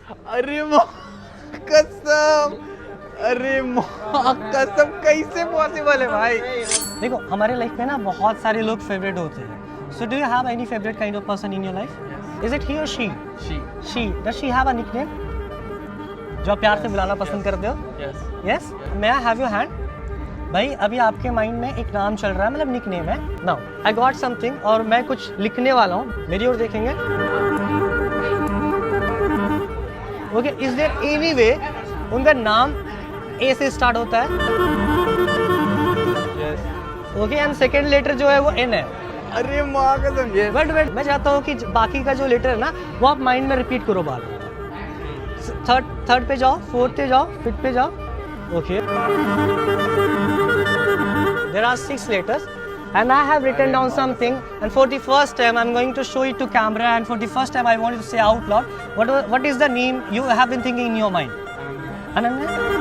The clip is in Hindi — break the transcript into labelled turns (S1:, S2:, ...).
S1: अरे कसम, अरे कसम, कैसे पॉसिबल है भाई?
S2: देखो हमारे लाइफ में ना बहुत सारे लोग फेवरेट होते हैं. So do you have any favourite kind of person in your life? Is it he और she? She. Does she have a nickname जो आप प्यार से बुलाना पसंद करते हो? Yes. May I have your hand? भाई अभी आपके माइंड में एक नाम चल रहा है, मतलब निकनेम है. नाउ आई गॉट समथिंग और मैं कुछ लिखने वाला हूँ. मेरी ओर देखेंगे. Okay. Is there any way उनका नाम ए से स्टार्ट होता है? ओके. एंड सेकेंड लेटर जो है वो एन है.
S1: अरे माँ कसम, ये
S2: वेट मैं चाहता हूँ कि बाकी का जो लेटर है ना वो आप माइंड में रिपीट करो बार. थर्ड पे जाओ, फोर्थ पे जाओ, फिफ्थ पे जाओ. Okay. There are 6 letters and I have written down something, and for the first time I'm going to show it to camera, and for the first time I want you to say out loud what is the name you have been thinking in your mind. Ananya?